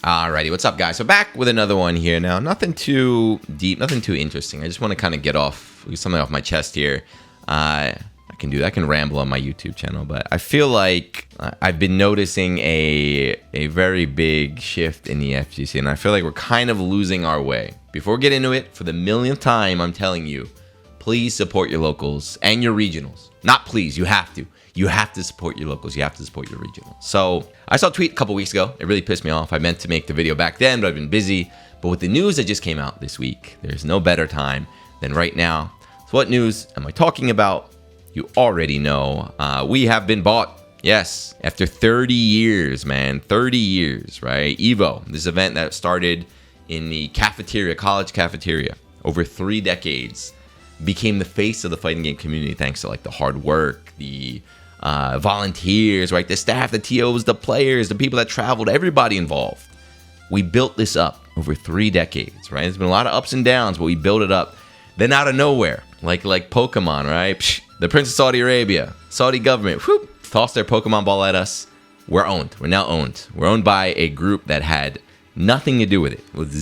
Alrighty, what's up, guys? So back with another one here now. Nothing too deep, nothing too interesting. I just want to kind of get something off my chest here. I can ramble on my YouTube channel, but I feel like I've been noticing a very big shift in the FGC, and I feel like we're kind of losing our way. Before we get into it, for the millionth time, I'm telling you, please support your locals and your regionals. Not please, you have to. You have to support your locals. You have to support your regionals. So I saw a tweet a couple weeks ago. It really pissed me off. I meant to make the video back then, but I've been busy. But with the news that just came out this week, there's no better time than right now. So what news am I talking about? You already know. We have been bought. Yes, after 30 years, man. 30 years, right? EVO, this event that started in the cafeteria, college cafeteria, over 3 decades, became the face of the fighting game community thanks to like the hard work, the volunteers, right? The staff, the TOs, the players, the people that traveled, everybody involved. We built this up over 3 decades, right? There's been a lot of ups and downs, but we built it up. Then out of nowhere, like Pokemon, right? Psh, the Prince of Saudi Arabia, Saudi government, whoop, tossed their Pokemon ball at us. We're owned. We're now owned. We're owned by a group that had nothing to do with it. With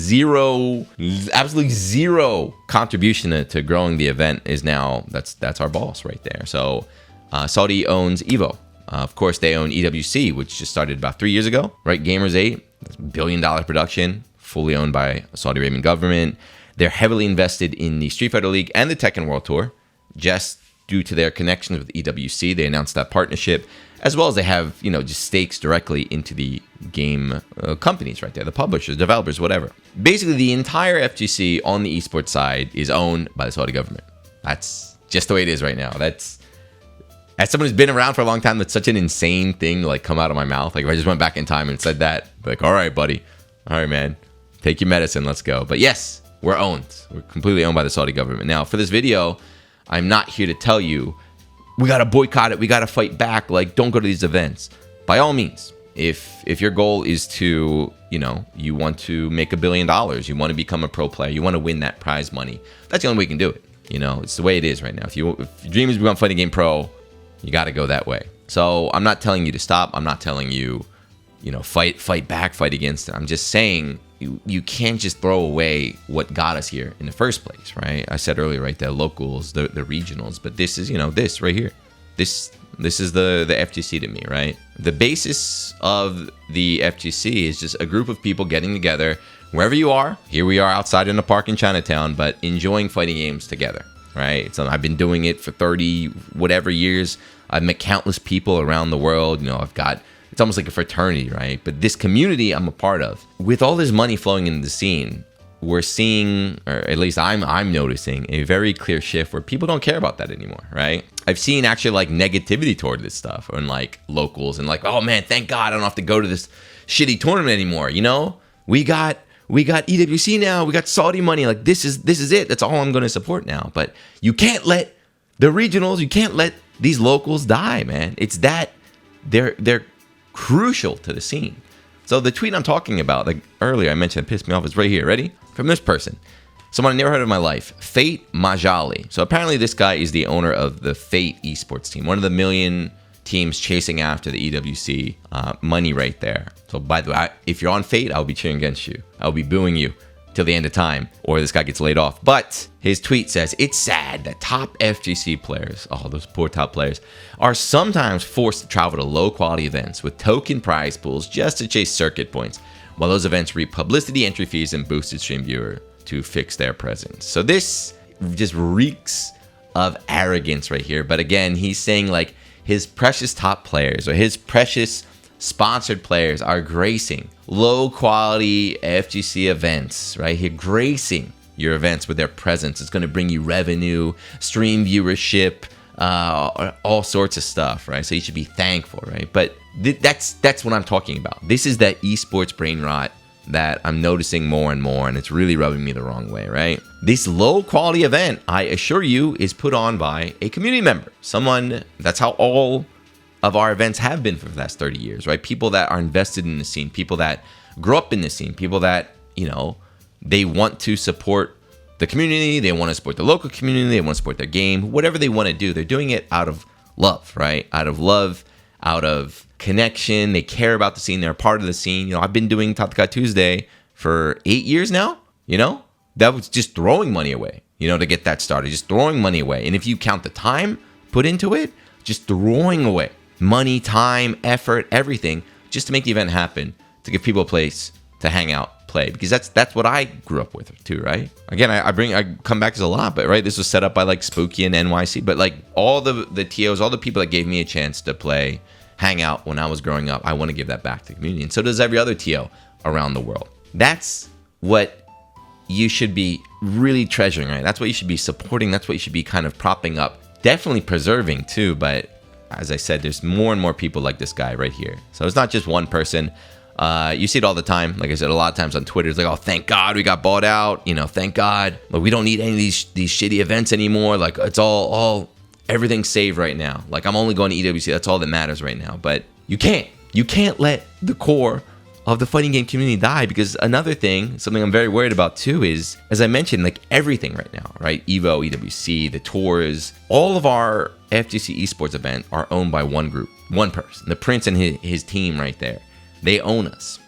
absolutely zero contribution to growing the event is now, that's our boss right there. So Saudi owns EVO. Of course, they own EWC, which just started about 3 years ago, right? Gamers 8, $1 billion production, fully owned by the Saudi Arabian government. They're heavily invested in the Street Fighter League and the Tekken World Tour, just due to their connections with EWC. They announced that partnership, as well as they have, just stakes directly into the game companies right there, the publishers, developers, whatever. Basically, the entire FGC on the esports side is owned by the Saudi government. That's just the way it is right now. As someone who's been around for a long time, that's such an insane thing to come out of my mouth. Like if I just went back in time and said that, all right, buddy. All right, man. Take your medicine. Let's go. But yes, we're owned. We're completely owned by the Saudi government. Now, for this video, I'm not here to tell you, we got to boycott it. We got to fight back. Don't go to these events. By all means, if your goal is to, you want to make $1 billion, you want to become a pro player, you want to win that prize money, that's the only way you can do it. It's the way it is right now. If your dream is to become fighting game pro, you got to go that way. So I'm not telling you to stop. I'm not telling you, fight back, fight against it. I'm just saying you can't just throw away what got us here in the first place, right? I said earlier, right, the locals, the regionals, but this is, this right here. This is the FGC to me, right? The basis of the FGC is just a group of people getting together wherever you are. Here we are outside in a park in Chinatown, but enjoying fighting games together, right? So I've been doing it for 30 whatever years. I've met countless people around the world. It's almost like a fraternity, right? But this community I'm a part of. With all this money flowing into the scene, we're seeing, or at least I'm noticing, a very clear shift where people don't care about that anymore, right? I've seen actually negativity toward this stuff and locals and oh man, thank God I don't have to go to this shitty tournament anymore. We got EWC now, we got Saudi money. This is it. That's all I'm going to support now. But you can't let the regionals, you can't let these locals die, man. It's that they're crucial to the scene. So the tweet I'm talking about, earlier I mentioned, it pissed me off, is right here. Ready? From this person. Someone I never heard of in my life. Fate Majali. So apparently this guy is the owner of the Fate esports team. One of the million teams chasing after the EWC money right there. So by the way, if you're on Fate, I'll be cheering against you. I'll be booing you till the end of time, or this guy gets laid off. But his tweet says, it's sad that top FGC players, those poor top players, are sometimes forced to travel to low quality events with token prize pools just to chase circuit points, while those events reap publicity, entry fees, and boosted stream viewer to fix their presence. So this just reeks of arrogance right here. But again, he's saying his precious top players or his precious sponsored players are gracing low quality FGC events, right? Here, gracing your events with their presence. It's going to bring you revenue, stream viewership, all sorts of stuff, right? So you should be thankful, right? But that's what I'm talking about. This is that esports brain rot that I'm noticing more and more, and it's really rubbing me the wrong way, right? This low quality event, I assure you, is put on by a community member. Someone, that's how all of our events have been for the last 30 years, right? People that are invested in the scene, people that grew up in the scene, people that, they want to support the community, they want to support the local community, they want to support their game, whatever they want to do, they're doing it out of love, right? Out of love, out of connection. They care about the scene. They're a part of the scene. You know, I've been doing Top Guy Tuesday for 8 years now. You know, that was just throwing money away, you know, to get that started, just throwing money away. And if you count the time put into it, just throwing away money, time, effort, everything, just to make the event happen, to give people a place to hang out, play, because that's what I grew up with too, right? Again, I come back to this a lot, but right, this was set up by like Spooky and NYC, but like all the TOs, all the people that gave me a chance to play, hang out when I was growing up, I want to give that back to the community, and so does every other TO around the world. That's what you should be really treasuring, right? That's what you should be supporting. That's what you should be kind of propping up. Definitely preserving too, but as I said, there's more and more people like this guy right here. So it's not just one person. You see it all the time. Like I said, a lot of times on Twitter, it's like, oh, thank God we got bought out. You know, thank God. Like, we don't need any of these shitty events anymore. Like, it's all everything's saved right now. Like, I'm only going to EWC. That's all that matters right now. But you can't let the core of the fighting game community die, because another thing, something I'm very worried about too, is, as I mentioned, like everything right now, right? EVO, EWC, the tours, all of our FGC esports event are owned by one group, one person, the Prince and his team right there. They own us.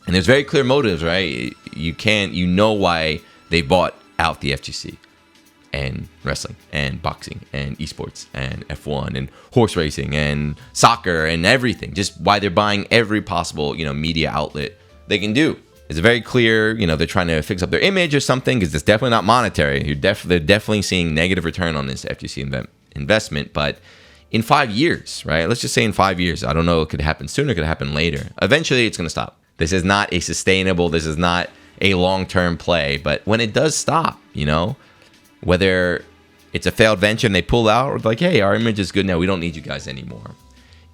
And there's very clear motives, right? You know why they bought out the FGC and wrestling and boxing and esports and F1 and horse racing and soccer and everything. Just why they're buying every possible, you know, media outlet they can do. It's very clear, you know, they're trying to fix up their image or something, because it's definitely not monetary. They're definitely seeing negative return on this FGC investment. But in 5 years, right? Let's just say in 5 years, I don't know, it could happen sooner, it could happen later. Eventually, it's going to stop. This is not a sustainable, this is not a long-term play. But when it does stop, you know, whether it's a failed venture and they pull out, or like, hey, our image is good now, we don't need you guys anymore.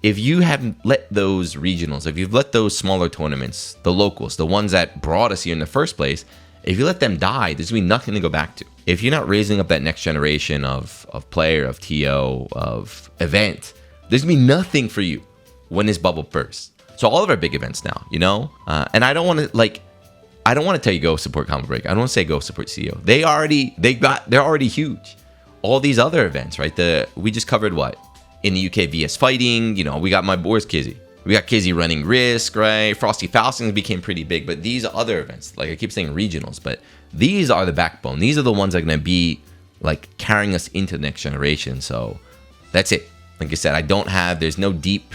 If you haven't let those regionals, if you've let those smaller tournaments, the locals, the ones that brought us here in the first place, if you let them die, there's going to be nothing to go back to. If you're not raising up that next generation of player, of TO, of event, there's going to be nothing for you when this bubble bursts. So all of our big events now, you know, and I don't want to tell you go support Combo Break. I don't want to say go support CEO. They're already huge. All these other events, right? We just covered what? In the UK, VS Fighting, you know, we got my boys Kizzy. We got Kizzy running Risk, right? Frosty Faustings became pretty big, but these other events, like I keep saying regionals, but these are the backbone. These are the ones that are going to be like carrying us into the next generation. So that's it. Like I said, there's no deep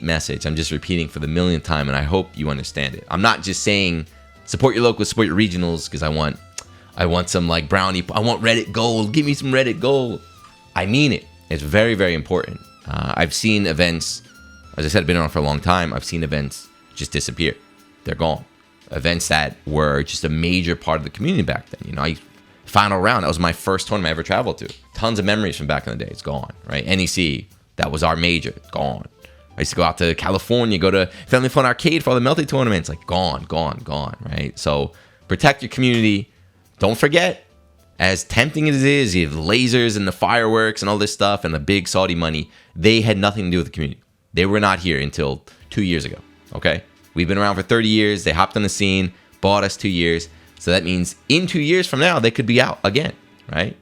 message. I'm just repeating for the millionth time, and I hope you understand it. I'm not just saying support your local, support your regionals, because I want some like brownie. I want Reddit gold. Give me some Reddit gold. I mean it. It's very, very important. I've seen events, as I said, I've been around for a long time. I've seen events just disappear. They're gone. Events that were just a major part of the community back then. You know, Final Round, that was my first tournament I ever traveled to. Tons of memories from back in the day. It's gone, right? NEC, that was our major. It's gone. I used to go out to California, go to Family Fun Arcade for all the Melty tournaments. Like, gone, right? So protect your community. Don't forget, as tempting as it is, you have the lasers and the fireworks and all this stuff and the big Saudi money, they had nothing to do with the community. They were not here until 2 years ago, okay? We've been around for 30 years. They hopped on the scene, bought us 2 years. So that means in 2 years from now, they could be out again, right?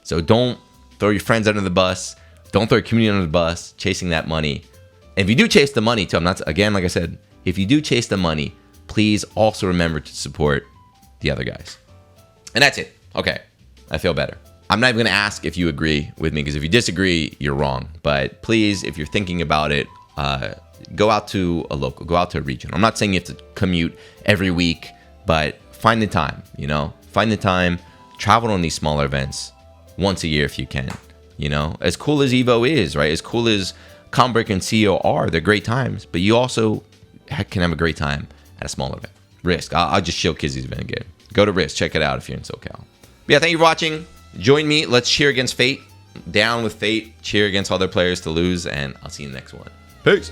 So don't throw your friends under the bus. Don't throw your community under the bus chasing that money. And if you do chase the money too, like I said, if you do chase the money, please also remember to support the other guys. And that's it. Okay, I feel better. I'm not even going to ask if you agree with me, because if you disagree, you're wrong. But please, if you're thinking about it, go out to a local, go out to a region. I'm not saying you have to commute every week, but find the time, you know? Find the time, travel on these smaller events once a year if you can, you know? As cool as EVO is, right? As cool as Combreak and CEO are, they're great times, but you also can have a great time at a smaller event. Risk. I'll just show Kizzy's event again. Go to Risk. Check it out if you're in SoCal. But yeah, thank you for watching. Join me. Let's cheer against fate. Down with fate. Cheer against other players to lose, and I'll see you in the next one. Peace.